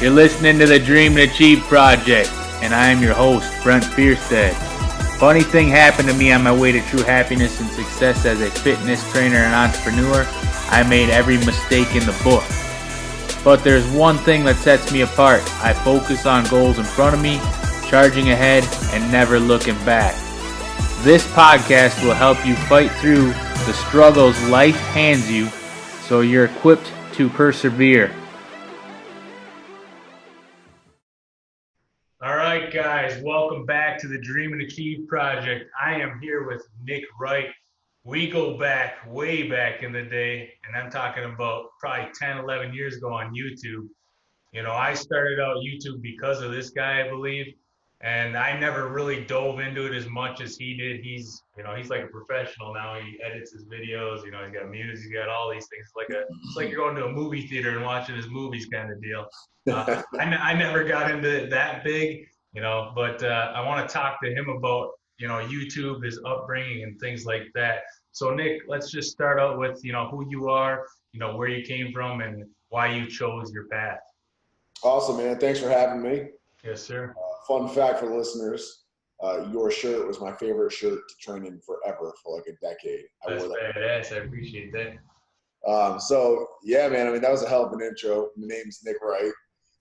You're listening to the Dream and Achieve Project, and I am your host, Brent Fierstead. Funny thing happened to me on my way to true happiness and success as a fitness trainer and entrepreneur. I made every mistake in the book. But there's one thing that sets me apart. I focus on goals in front of me, charging ahead, and never looking back. This podcast will help you fight through the struggles life hands you so you're equipped to persevere. All right, guys, welcome back to the Dream and Achieve Project. I am here with Nick Wright. We go back, way back in the day, and I'm talking about probably 10, 11 years ago on YouTube. You know, I started out YouTube because of this guy, I believe, and I never really dove into it as much as he did. He's like a professional now. He edits his videos, he's got music, he's got all these things. It's like you're going to a movie theater and watching his movies kind of deal. I never got into that big, but I want to talk to him about, YouTube, his upbringing and things like that. So Nick, let's just start out with, who you are, where you came from and why you chose your path. Awesome, man. Thanks for having me. Yes, sir. Fun fact for the listeners, your shirt was my favorite shirt to train in forever for like a decade. That's badass. I appreciate that. So, yeah, man, that was a hell of an intro. My name's Nick Wright.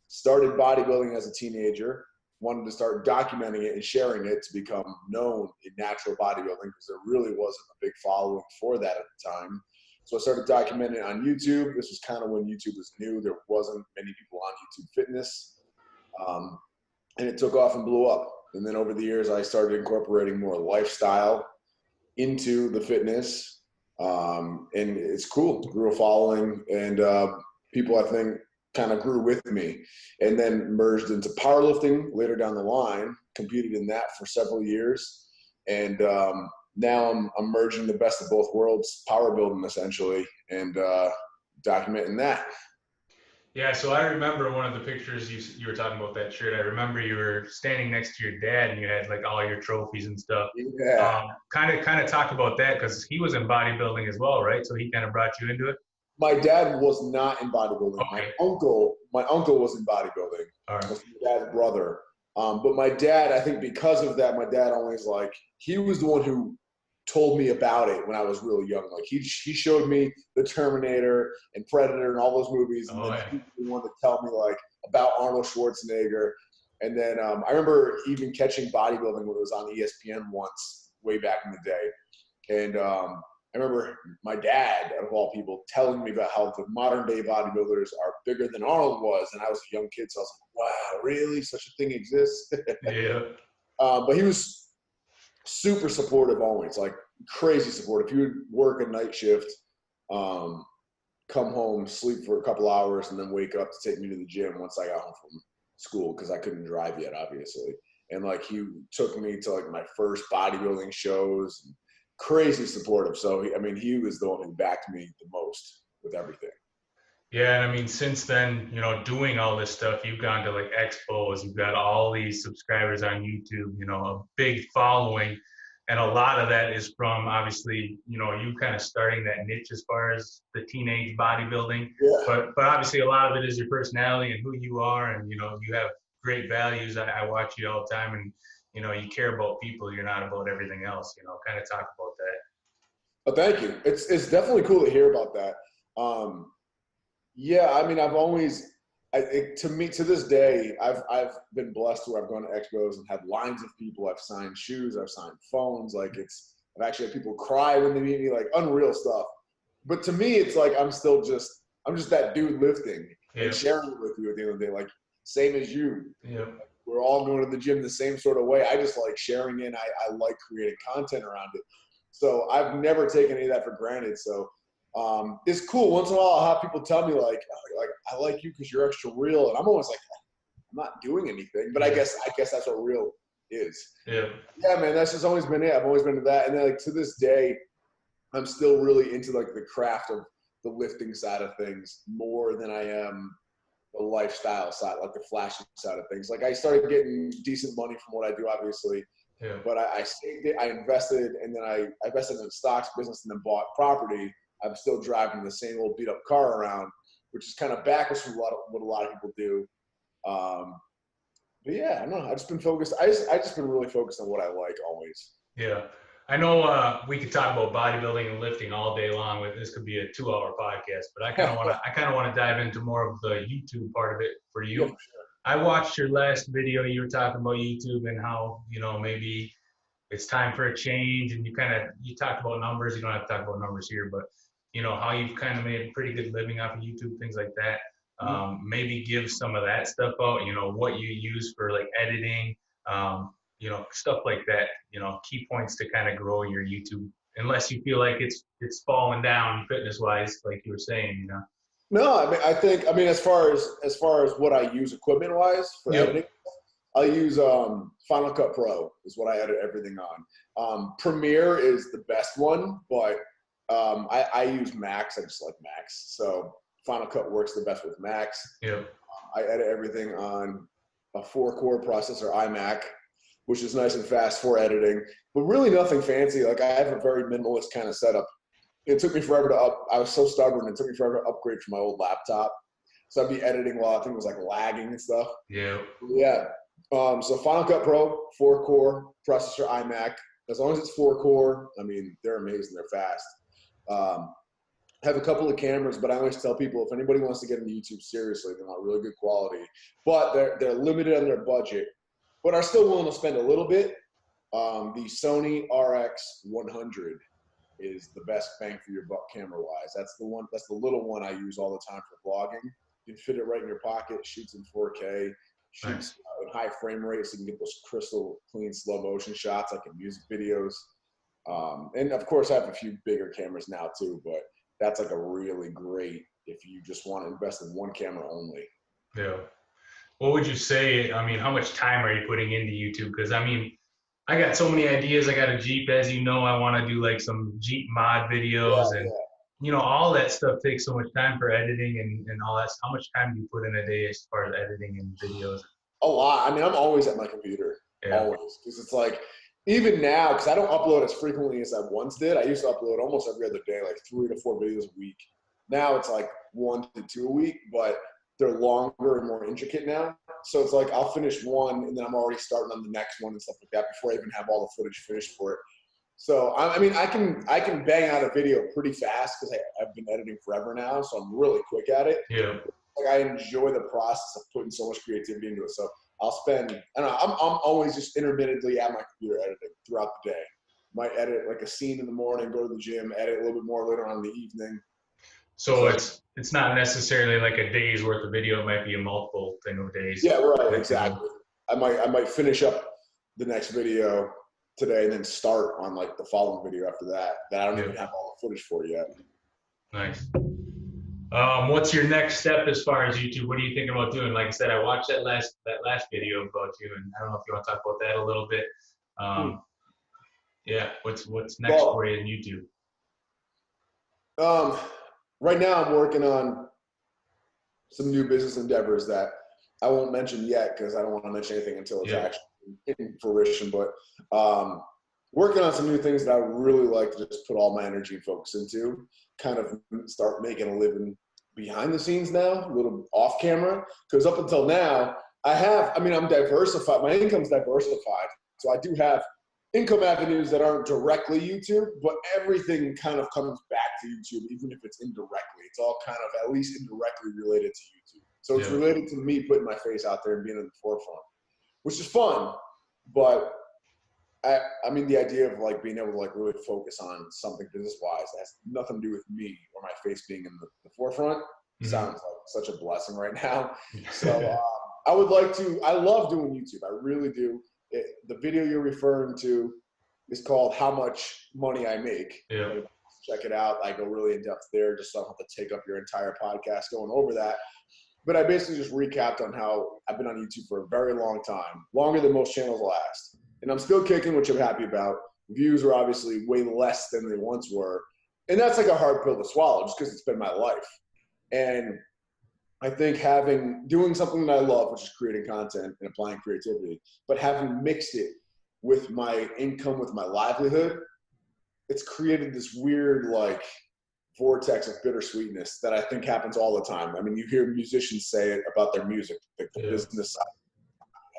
Started bodybuilding as a teenager. Wanted to start documenting it and sharing it to become known in natural bodybuilding because there really wasn't a big following for that at the time. So I started documenting it on YouTube. This was kind of when YouTube was new. There wasn't many people on YouTube Fitness. And it took off and blew up. And then over the years, I started incorporating more lifestyle into the fitness. And it's cool. Grew a following. And people, I think, kind of grew with me. And then merged into powerlifting later down the line. Competed in that for several years. And now I'm merging the best of both worlds, power building essentially, and documenting that. Yeah, so I remember one of the pictures you were talking about that shirt. I remember you were standing next to your dad and you had like all your trophies and stuff. Yeah. Kind of talk about that because he was in bodybuilding as well, right? So he kind of brought you into it. My dad was not in bodybuilding. Okay. My uncle was in bodybuilding. All right. Was my dad's brother. But my dad, I think because of that, my dad always he was the one who told me about it when I was really young. Like he showed me the Terminator and Predator and all those movies, and then he wanted to tell me about Arnold Schwarzenegger. And then I remember even catching bodybuilding when it was on ESPN once, way back in the day. And I remember my dad, of all people, telling me about how the modern day bodybuilders are bigger than Arnold was. And I was a young kid, so I was like, wow, really? Such a thing exists? Yeah. But he was super supportive always, crazy supportive. He would work a night shift, come home, sleep for a couple hours, and then wake up to take me to the gym once I got home from school because I couldn't drive yet, obviously. And he took me to my first bodybuilding shows. And crazy supportive. So he was the one who backed me the most with everything. Yeah, and since then, doing all this stuff, you've gone to expos, you've got all these subscribers on YouTube, a big following, and a lot of that is from obviously, you kind of starting that niche as far as the teenage bodybuilding. Yeah. But obviously a lot of it is your personality and who you are, and you have great values. I watch you all the time, and you care about people. You're not about everything else. Kind of talk about that. Oh, thank you. It's definitely cool to hear about that. Yeah, I've always, to this day, I've been blessed where I've gone to expos and had lines of people. I've signed shoes, I've signed phones. I've actually had people cry when they meet me, unreal stuff. But to me, it's I'm just that dude lifting and sharing it with you at the end of the day, same as you. Yeah. We're all going to the gym the same sort of way. I just like sharing it. I like creating content around it. So I've never taken any of that for granted. So it's cool. Once in a while, I'll have people tell me I like you because you're extra real, and I'm always I'm not doing anything, but I guess that's what real is. Yeah. Yeah, man. That's just always been it. I've always been to that, and then to this day, I'm still really into the craft of the lifting side of things more than I am the lifestyle side, the flashy side of things. I started getting decent money from what I do, obviously. Yeah. But I saved it, I invested, and then I invested in the stocks business and then bought property. I'm still driving the same old beat up car around, which is kind of backwards from what a lot of people do. But yeah, I don't know. I just been really focused on what I like always. Yeah. I know we could talk about bodybuilding and lifting all day long. This could be a 2-hour podcast, but I kind of want to dive into more of the YouTube part of it for Yeah, you. for sure. I watched your last video. You were talking about YouTube and how, maybe it's time for a change, and you talked about numbers. You don't have to talk about numbers here, but how you've kind of made a pretty good living off of YouTube, things like that. Maybe give some of that stuff out, what you use for like editing, stuff like that, key points to kind of grow your YouTube, unless you feel like it's falling down fitness wise, like you were saying. No, I mean, as far as what I use equipment wise for Yep. editing, I use Final Cut Pro is what I edit everything on. Premiere is the best one, but I use Max. I just like Max, so Final Cut works the best with Max. Yep. I edit everything on a 4-core processor iMac, which is nice and fast for editing, but really nothing fancy. Like I have a very minimalist kind of setup. It took me forever I was so stubborn. It took me forever to upgrade from my old laptop. So I'd be editing while I think it was like lagging and stuff. Yeah. Yeah. So Final Cut Pro, 4-core processor iMac. As long as it's 4-core, I mean, they're amazing. They're fast. Have a couple of cameras, but I always tell people if anybody wants to get into YouTube seriously, they want really good quality, but they're limited on their budget, but are still willing to spend a little bit. The Sony RX100 is the best bang for your buck camera wise. That's the little one I use all the time for vlogging. You can fit it right in your pocket, shoots in 4K, shoots in high frame rate so you can get those crystal clean slow motion shots like in music videos. And of course I have a few bigger cameras now too, but that's like a really great if you just want to invest in one camera only. Yeah. What would you say? I mean, how much time are you putting into YouTube? Because I mean, I got so many ideas. I got a Jeep, as you know. I want to do like some Jeep mod videos, Yeah, and yeah. all that stuff takes so much time for editing and all that. How much time do you put in a day as far as editing and videos? A lot. I mean, I'm always at my computer, Yeah. always, because it's like even now, because I don't upload as frequently as I once did. I used to upload almost every other day, like 3 to 4 videos a week. Now it's like 1 to 2 a week, but they're longer and more intricate now. So it's like I'll finish one and then I'm already starting on the next one and stuff like that before I even have all the footage finished for it. So I mean, I can bang out a video pretty fast because I've been editing forever now, so I'm really quick at it. Yeah. Like I enjoy the process of putting so much creativity into it. So I'll spend, I don't know, I'm always just intermittently at my computer editing throughout the day. Might edit like a scene in the morning, go to the gym, edit a little bit more later on in the evening. So it's not necessarily like a day's worth of video. It might be a multiple thing of days. Yeah, right, exactly. I might finish up the next video today and then start on like the following video after that I don't even have all the footage for yet. Nice. What's your next step as far as YouTube? What are you thinking about doing? Like I said, I watched that last video about you, and I don't know if you want to talk about that a little bit. Yeah, what's next for you in YouTube? Right now I'm working on some new business endeavors that I won't mention yet because I don't want to mention anything until it's actually in fruition. But working on some new things that I really like to just put all my energy and focus into, kind of start making a living behind the scenes now, a little off camera. Because up until now, I'm diversified. My income's diversified. So I do have income avenues that aren't directly YouTube, but everything kind of comes back to YouTube, even if it's indirectly. It's all kind of at least indirectly related to YouTube. So it's related to me putting my face out there and being in the forefront, which is fun. But I mean, the idea of like being able to like really focus on something business-wise that has nothing to do with me or my face being in the forefront sounds like such a blessing right now. So I love doing YouTube. I really do. The video you're referring to is called How Much Money I Make. Yeah. Check it out. I go really in depth there just so I don't have to take up your entire podcast going over that. But I basically just recapped on how I've been on YouTube for a very long time, longer than most channels last. And I'm still kicking, which I'm happy about. Views are obviously way less than they once were. And that's like a hard pill to swallow just because it's been my life. And I think doing something that I love, which is creating content and applying creativity, but having mixed it with my income, with my livelihood, it's created this weird, like, vortex of bittersweetness that I think happens all the time. I mean, you hear musicians say it about their music, like the business side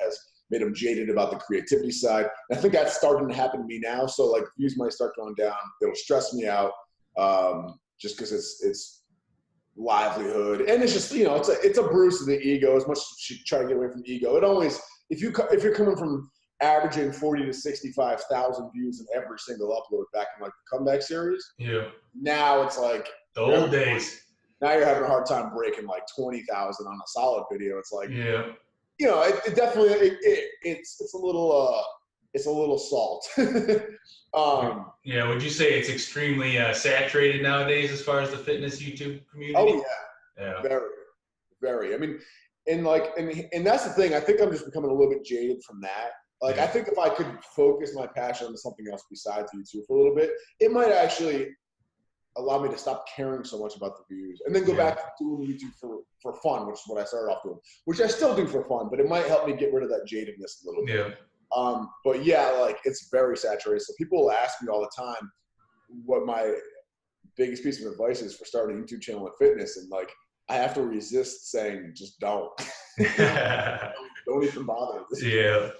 has made them jaded about the creativity side. And I think that's starting to happen to me now. So like views might start going down. It'll stress me out just because it's livelihood. And it's just, you know, it's a bruise to the ego as much as you try to get away from ego. It always, if you're coming from averaging 40 to 65,000 views in every single upload back in like the comeback series. Yeah. Now it's like the old days. Now you're having a hard time breaking like 20,000 on a solid video. It's like, yeah, you know, it definitely it's a little salt. Yeah. Would you say it's extremely saturated nowadays as far as the fitness YouTube community? Oh yeah. Very, very. I mean, and that's the thing. I think I'm just becoming a little bit jaded from that. Like, I think if I could focus my passion on something else besides YouTube for a little bit, it might actually allow me to stop caring so much about the views and then go back to doing YouTube for fun, which is what I started off doing, which I still do for fun, but it might help me get rid of that jadedness a little bit. But yeah, like it's very saturated. So people will ask me all the time what my biggest piece of advice is for starting a YouTube channel with fitness. And like, I have to resist saying, just don't. Don't even bother. Yeah.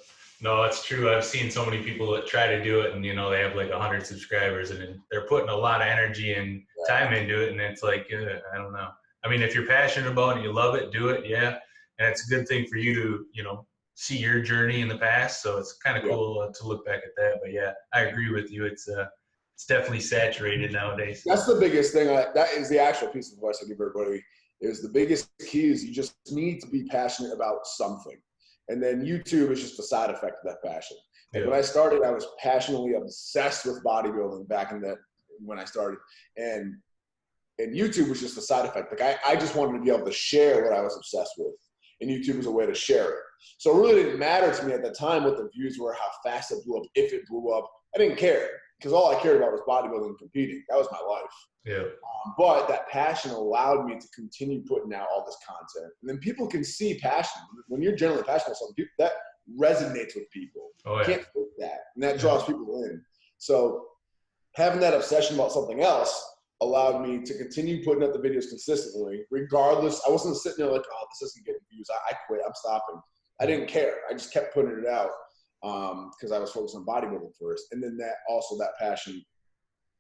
No, it's true. I've seen so many people that try to do it and, you know, they have like 100 subscribers and they're putting a lot of energy and time into it. And it's like, I don't know. I mean, if you're passionate about it and you love it, do it. Yeah. And it's a good thing for you to, you know, see your journey in the past. So it's kind of cool to look back at that. But yeah, I agree with you. It's definitely saturated nowadays. That's the biggest thing. That is the actual piece of advice I give everybody is the biggest key is you just need to be passionate about something. And then YouTube is just a side effect of that passion. Like when I started, I was passionately obsessed with bodybuilding back in that when I started. And YouTube was just a side effect. Like I just wanted to be able to share what I was obsessed with. And YouTube was a way to share it. So it really didn't matter to me at the time what the views were, how fast it blew up, if it blew up. I didn't care because all I cared about was bodybuilding and competing. That was my life. Yeah. But that passion allowed me to continue putting out all this content. And then people can see passion. When you're generally passionate about something, that resonates with people. Oh, You can't fake that. And that draws people in. So having that obsession about something else allowed me to continue putting up the videos consistently, regardless. I wasn't sitting there like, oh, this isn't getting views. I quit. I'm stopping. I didn't care. I just kept putting it out because I was focused on bodybuilding first. And then that passion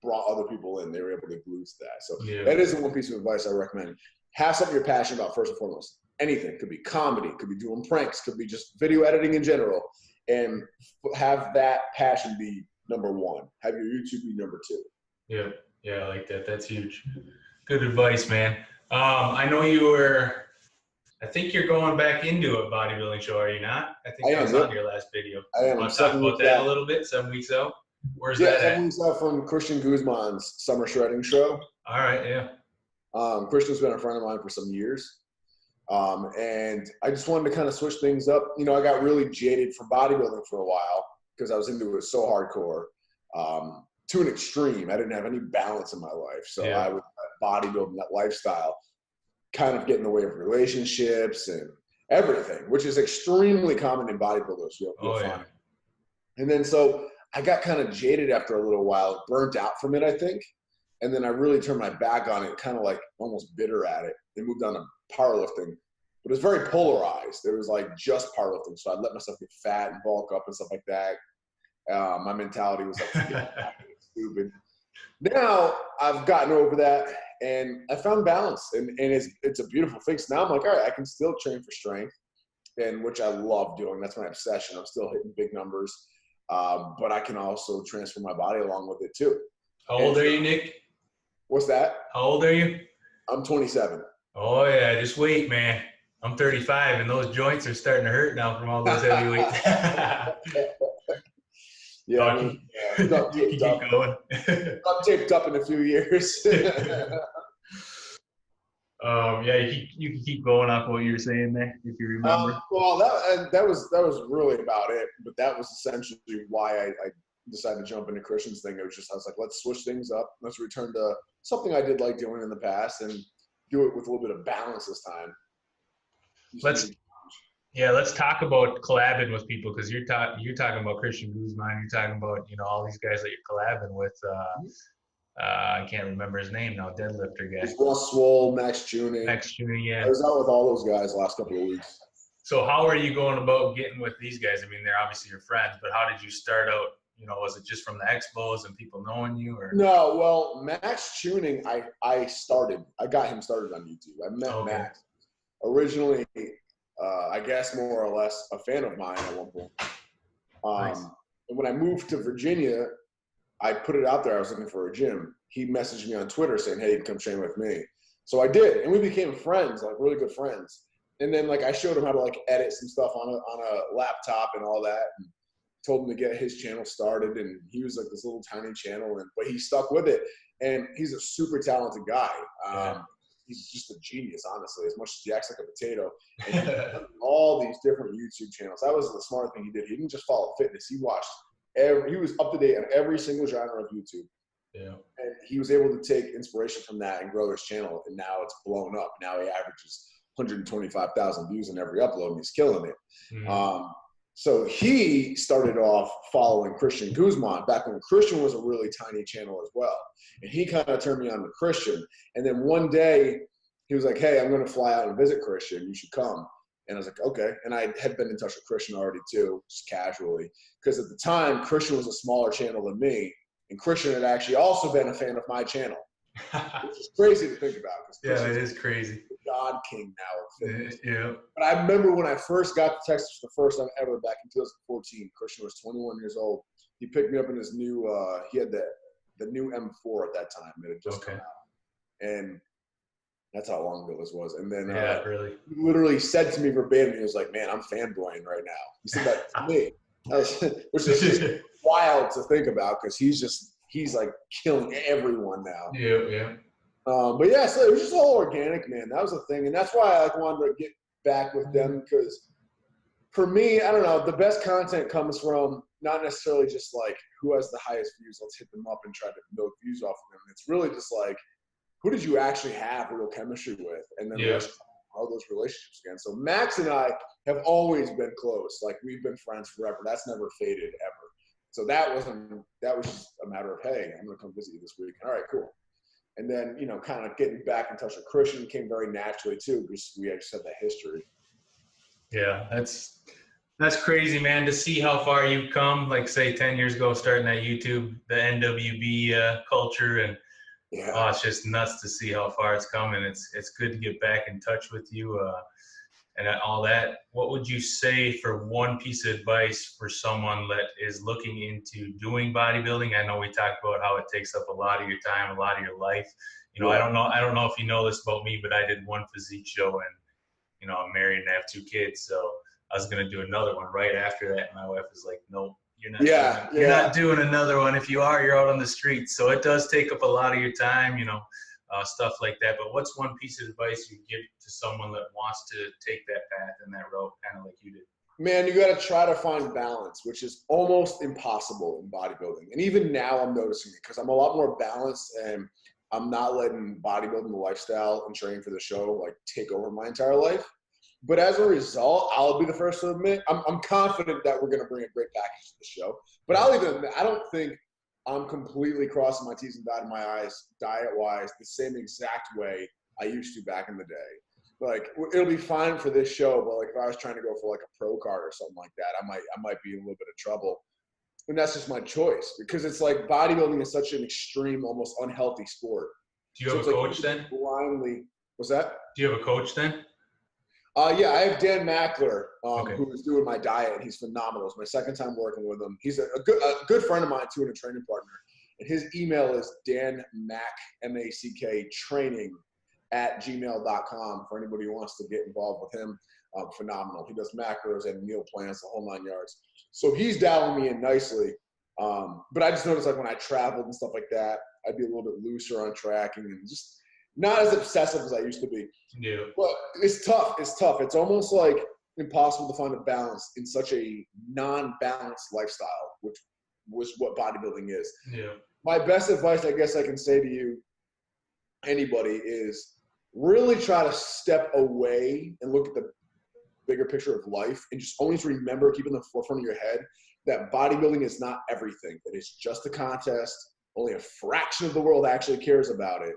brought other people in. They were able to glue to that. So that is the one piece of advice I recommend. Have something you're passionate about first and foremost. Anything. Could be comedy. Could be doing pranks. Could be just video editing in general. And have that passion be number one. Have your YouTube be number two. Yeah. Yeah, I like that. That's huge. Good advice, man. I know I think you're going back into a bodybuilding show, are you not? I think that was on your last video. I am. Want to talk about that a little bit? 7 weeks out? Where's that at? 7 weeks out from Christian Guzman's summer shredding show. All right, yeah. Christian's been a friend of mine for some years. And I just wanted to kind of switch things up. You know, I got really jaded from bodybuilding for a while because I was into it so hardcore. To an extreme. I didn't have any balance in my life. So I would bodybuilding, that lifestyle, kind of get in the way of relationships and everything, which is extremely common in bodybuilders. You'll find. And then so I got kind of jaded after a little while, burnt out from it, I think. And then I really turned my back on it, kind of like almost bitter at it. Then moved on to powerlifting. But it was very polarized. It was like just powerlifting. So I'd let myself get fat and bulk up and stuff like that. My mentality was like stupid. Now I've gotten over that and I found balance and it's a beautiful thing. So now I'm like, all right, I can still train for strength, and which I love doing. That's my obsession. I'm still hitting big numbers, but I can also transfer my body along with it too. How old are you, Nick? What's that? How old are you? I'm 27. Oh yeah, just wait, man. I'm 35 and those joints are starting to hurt now from all those heavy weights. Yeah, I mean, keep going. I'm taped up in a few years. Yeah, you can keep going off what you were saying there, if you remember. Well, that was really about it. But that was essentially why I decided to jump into Christian's thing. It was just I was like, let's switch things up. Let's return to something I did like doing in the past and do it with a little bit of balance this time. Let's talk about collabing with people because you're talking about Christian Guzman. You're talking about all these guys that you're collabing with. I can't remember his name now, deadlifter guy. It's Russ Swole, Max Tuning. Max Tuning, yeah. I was out with all those guys the last couple of weeks. So how are you going about getting with these guys? I mean, they're obviously your friends, but how did you start out? You know, was it just from the expos and people knowing you, or? No, well, Max Tuning, I got him started on YouTube. I met Max originally, I guess more or less a fan of mine at one point. Nice. And when I moved to Virginia, I put it out there. I was looking for a gym. He messaged me on Twitter saying, "Hey, come train with me." So I did, and we became friends, like really good friends. And then like I showed him how to like edit some stuff on a laptop and all that, and told him to get his channel started. And he was like this little tiny channel, but he stuck with it. And he's a super talented guy. He's just a genius, honestly, as much as he acts like a potato. And he did all these different YouTube channels. That was the smart thing he did. He didn't just follow fitness. He watched he was up to date on every single genre of YouTube. Yeah. And he was able to take inspiration from that and grow his channel. And now it's blown up. Now he averages 125,000 views on every upload, and he's killing it. Mm-hmm. So he started off following Christian Guzman back when Christian was a really tiny channel as well. And he kind of turned me on to Christian. And then one day he was like, "Hey, I'm going to fly out and visit Christian. You should come." And I was like, "Okay." And I had been in touch with Christian already too, just casually. Because at the time, Christian was a smaller channel than me. And Christian had actually also been a fan of my channel. Which is crazy to think about. Yeah, it is crazy. God King now of fitness. Yeah. But I remember when I first got to Texas for the first time ever back in 2014. Christian was 21 years old. He picked me up in his new, he had the new M4 at that time. It had just come out. And that's how long ago this was. And then really. He literally said to me verbatim, he was like, "Man, I'm fanboying right now." He said that to me. Which is just wild to think about because he's like killing everyone now. Yeah. But yeah, so it was just all organic, man. That was the thing. And that's why I like wanted to get back with them because for me, I don't know, the best content comes from not necessarily just like who has the highest views, let's hit them up and try to milk views off of them. It's really just like, who did you actually have real chemistry with? And then let's grow those relationships again. So Max and I have always been close. Like we've been friends forever. That's never faded ever. So that was just a matter of, hey, I'm going to come visit you this week. All right, cool. And then, you know, kind of getting back in touch with Christian came very naturally too, because we just had that history. Yeah, that's crazy, man, to see how far you've come. Like say 10 years ago, starting that YouTube, the NWB culture, and it's just nuts to see how far it's come. And it's good to get back in touch with you and all that. What would you say for one piece of advice for someone that is looking into doing bodybuilding? I know we talked about how it takes up a lot of your time, a lot of your life. You know, I don't know if you know this about me, but I did one physique show, and you know, I'm married and I have 2 kids, so I was gonna do another one right after that, and my wife was like, "Nope, you're not doing another one. If you are, you're out on the streets." So it does take up a lot of your time, you know. Stuff like that. But what's one piece of advice you give to someone that wants to take that path and that road, kind of like you did? Man, you got to try to find balance, which is almost impossible in bodybuilding. And even now I'm noticing it because I'm a lot more balanced and I'm not letting bodybuilding, the lifestyle and training for the show, like take over my entire life. But as a result, I'll be the first to admit, I'm confident that we're going to bring a great package to the show. But I'll even admit, I don't think I'm completely crossing my T's and dotting my I's diet-wise the same exact way I used to back in the day. Like, it'll be fine for this show, but like if I was trying to go for like a pro card or something like that, I might be in a little bit of trouble. And that's just my choice because it's like bodybuilding is such an extreme, almost unhealthy sport. Do you have a coach then? Blindly, what's that? Do you have a coach then? Yeah, I have Dan Mackler, who is doing my diet. He's phenomenal. It's my second time working with him. He's a good friend of mine too, and a training partner. And his email is danmack, M-A-C-K, training@gmail.com for anybody who wants to get involved with him. Phenomenal. He does macros and meal plans, the whole 9 yards. So he's dialing me in nicely. But I just noticed like when I traveled and stuff like that, I'd be a little bit looser on tracking and just not as obsessive as I used to be. Yeah. But it's tough. It's almost like impossible to find a balance in such a non-balanced lifestyle, which was what bodybuilding is. Yeah. My best advice, I guess I can say to you, anybody, is really try to step away and look at the bigger picture of life and just always remember, keep in the forefront of your head that bodybuilding is not everything. That it's just a contest. only a fraction of the world actually cares about it.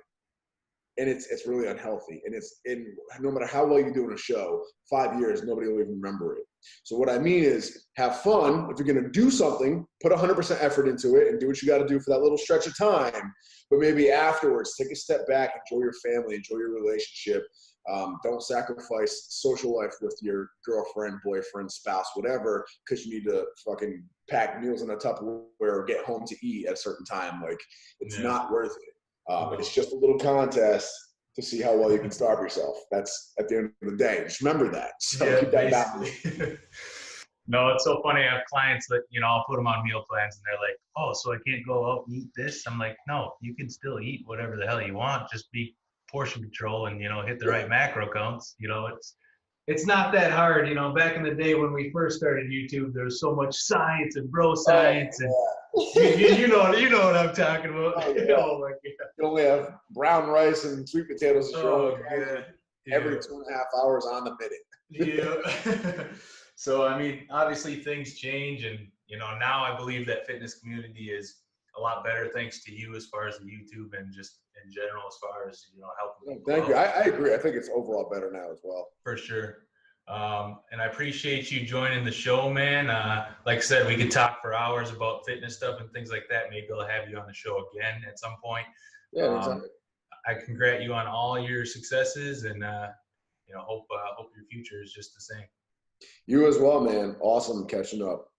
And it's really unhealthy. And no matter how well you do in a show, 5 years, nobody will even remember it. So what I mean is have fun. If you're going to do something, put 100% effort into it and do what you got to do for that little stretch of time. But maybe afterwards, take a step back, enjoy your family, enjoy your relationship. Don't sacrifice social life with your girlfriend, boyfriend, spouse, whatever, because you need to fucking pack meals in a Tupperware or get home to eat at a certain time. Like, it's not worth it. It's just a little contest to see how well you can starve yourself. That's at the end of the day. Just remember that. So keep that balance. No, it's so funny. I have clients that, you know, I'll put them on meal plans and they're like, oh, so I can't go out and eat this? I'm like, no, you can still eat whatever the hell you want. Just be portion control and, you know, hit the right macro counts. You know, it's not that hard. You know, back in the day when we first started YouTube, there was so much science and bro science and you know what I'm talking about. Oh, yeah. Oh my God. You only have brown rice and sweet potatoes every 2.5 hours on the minute. Yeah. So I mean, obviously things change, and you know, now I believe that fitness community is a lot better thanks to you as far as the YouTube and just in general as far as, you know, helping people. Thank you. I agree. I think it's overall better now as well. For sure. And I appreciate you joining the show, man. Like I said, we could talk for hours about fitness stuff and things like that. Maybe I'll have you on the show again at some point. Yeah, I congratulate you on all your successes, and you know, hope your future is just the same. You as well, man. Awesome catching up.